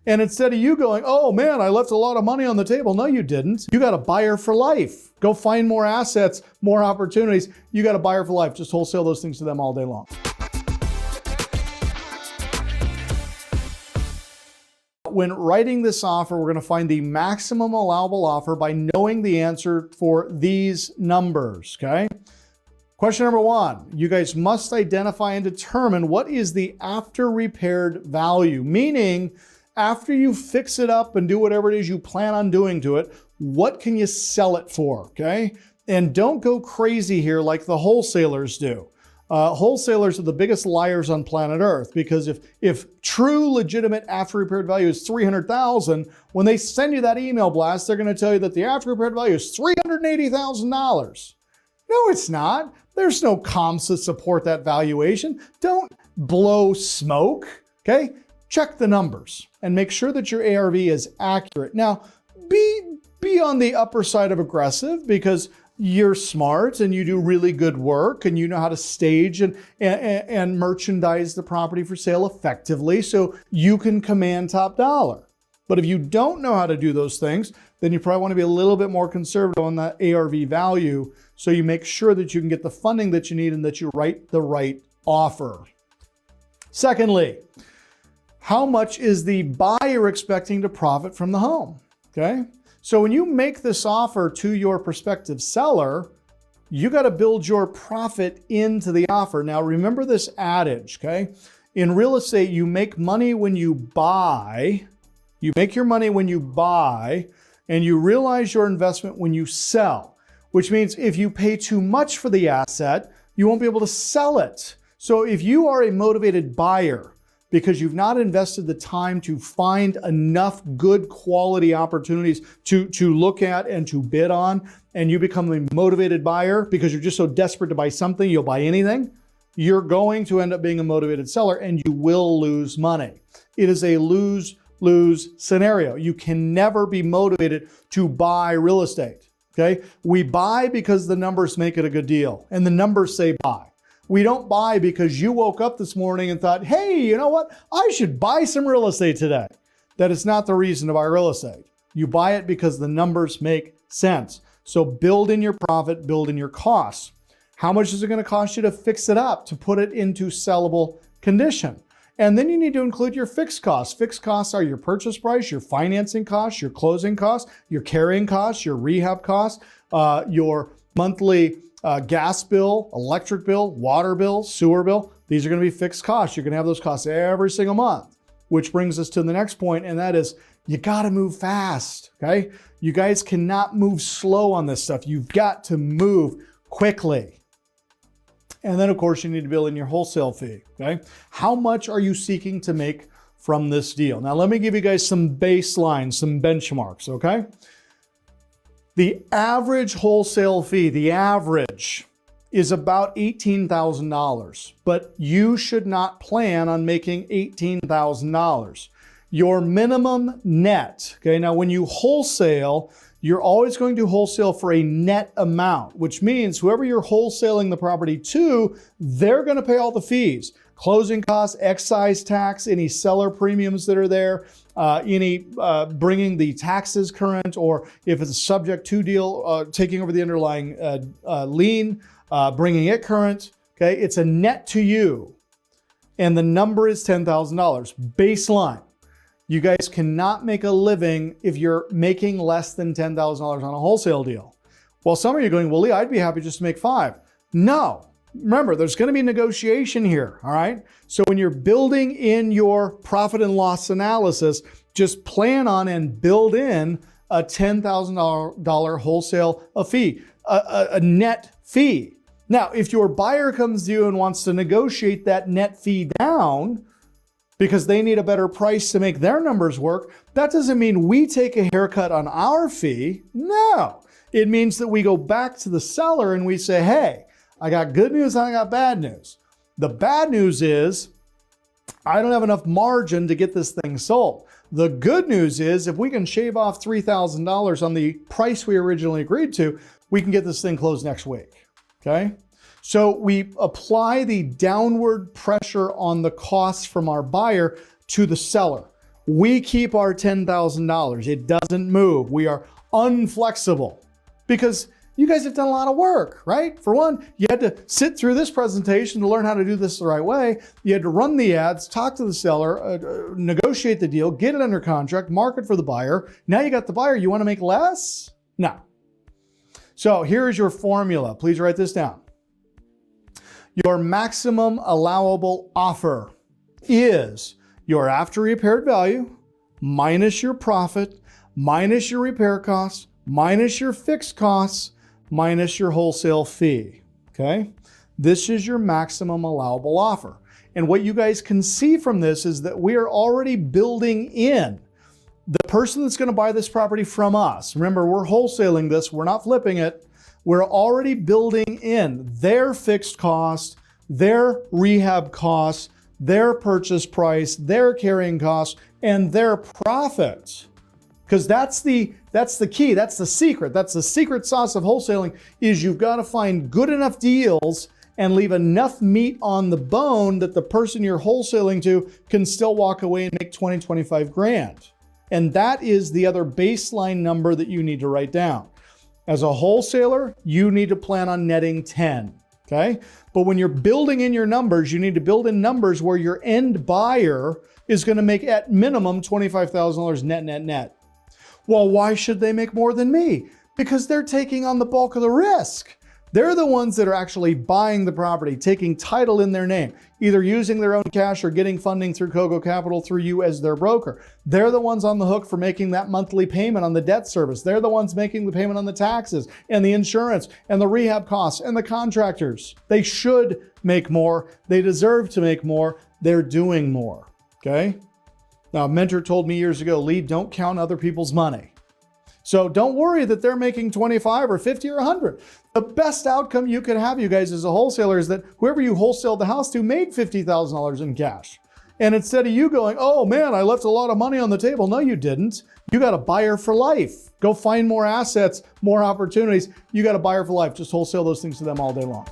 And instead of you going, oh man, I left a lot of money on the table. No, you didn't. You got a buyer for life. Go find more assets, more opportunities. You got a buyer for life. Just wholesale those things to them all day long. When writing this offer, we're going to find the maximum allowable offer by knowing the answer for these numbers, okay? Question number one, you guys must identify and determine what is the after repaired value, meaning after you fix it up and do whatever it is you plan on doing to it, what can you sell it for, okay? And don't go crazy here like the wholesalers do. Wholesalers are the biggest liars on planet Earth, because if true legitimate after repaired value is $300,000, when they send you that email blast, they're going to tell you that the after repaired value is $380,000. No, it's not. There's no comps that support that valuation. Don't blow smoke, okay? Check the numbers and make sure that your ARV is accurate. Now, be on the upper side of aggressive, because you're smart and you do really good work and you know how to stage and merchandise the property for sale effectively, so you can command top dollar. But if you don't know how to do those things, then you probably want to be a little bit more conservative on that ARV value, so you make sure that you can get the funding that you need and that you write the right offer. Secondly, how much is the buyer expecting to profit from the home? Okay. So when you make this offer to your prospective seller, you got to build your profit into the offer. Now, remember this adage, okay? In real estate, you make money when you buy, you make your money when you buy, and you realize your investment when you sell, which means if you pay too much for the asset, you won't be able to sell it. So if you are a motivated buyer because you've not invested the time to find enough good quality opportunities to look at and to bid on, and you become a motivated buyer because you're just so desperate to buy something, you'll buy anything, you're going to end up being a motivated seller and you will lose money. It is a lose-lose scenario. You can never be motivated to buy real estate, okay? We buy because the numbers make it a good deal and the numbers say buy. We don't buy because you woke up this morning and thought, hey, you know what? I should buy some real estate today. That is not the reason to buy real estate. You buy it because the numbers make sense. So build in your profit, build in your costs. How much is it going to cost you to fix it up, to put it into sellable condition? And then you need to include your fixed costs. Fixed costs are your purchase price, your financing costs, your closing costs, your carrying costs, your rehab costs, your monthly gas bill, electric bill, water bill, sewer bill. These are going to be fixed costs. You're going to have those costs every single month, which brings us to the next point, and that is you got to move fast, okay? You guys cannot move slow on this stuff. You've got to move quickly. And then, of course, you need to build in your wholesale fee, okay? How much are you seeking to make from this deal? Now, let me give you guys some baselines, some benchmarks, okay? The average wholesale fee, the average, is about $18,000, but you should not plan on making $18,000. Your minimum net, okay? Now, when you wholesale, you're always going to wholesale for a net amount, which means whoever you're wholesaling the property to, they're going to pay all the fees. Closing costs, excise tax, any seller premiums that are there, any bringing the taxes current, or if it's a subject to deal, taking over the underlying lien, bringing it current, okay? It's a net to you, and the number is $10,000. Baseline. You guys cannot make a living if you're making less than $10,000 on a wholesale deal. Well, some of you are going, well, Lee, I'd be happy just to make $5,000. No. Remember, there's going to be negotiation here, all right? So when you're building in your profit and loss analysis, just plan on and build in a $10,000 wholesale fee, a net fee. Now, if your buyer comes to you and wants to negotiate that net fee down because they need a better price to make their numbers work, that doesn't mean we take a haircut on our fee. No, it means that we go back to the seller and we say, hey, I got good news and I got bad news. The bad news is I don't have enough margin to get this thing sold. The good news is if we can shave off $3,000 on the price we originally agreed to, we can get this thing closed next week, okay? So we apply the downward pressure on the costs from our buyer to the seller. We keep our $10,000. It doesn't move. We are unflexible because you guys have done a lot of work, right? For one, you had to sit through this presentation to learn how to do this the right way. You had to run the ads, talk to the seller, negotiate the deal, get it under contract, market for the buyer. Now you got the buyer. You want to make less? No. So here is your formula. Please write this down. Your maximum allowable offer is your after repaired value minus your profit, minus your repair costs, minus your fixed costs, minus your wholesale fee, okay? This is your maximum allowable offer. And what you guys can see from this is that we are already building in the person that's gonna buy this property from us. Remember, we're wholesaling this, we're not flipping it. We're already building in their fixed cost, their rehab costs, their purchase price, their carrying costs, and their profit. Because that's the key, that's the secret sauce of wholesaling, is you've got to find good enough deals and leave enough meat on the bone that the person you're wholesaling to can still walk away and make 20, 25 grand. And that is the other baseline number that you need to write down. As a wholesaler, you need to plan on netting 10, okay? But when you're building in your numbers, you need to build in numbers where your end buyer is going to make at minimum $25,000 net. Well, why should they make more than me? Because they're taking on the bulk of the risk. They're the ones that are actually buying the property, taking title in their name, either using their own cash or getting funding through Coco Capital through you as their broker. They're the ones on the hook for making that monthly payment on the debt service. They're the ones making the payment on the taxes and the insurance and the rehab costs and the contractors. They should make more. They deserve to make more. They're doing more, okay? Now, a mentor told me years ago, Lee, don't count other people's money. So don't worry that they're making 25 or 50 or 100. The best outcome you could have, you guys, as a wholesaler is that whoever you wholesaled the house to made $50,000 in cash. And instead of you going, oh man, I left a lot of money on the table. No, you didn't. You got a buyer for life. Go find more assets, more opportunities. You got a buyer for life. Just wholesale those things to them all day long.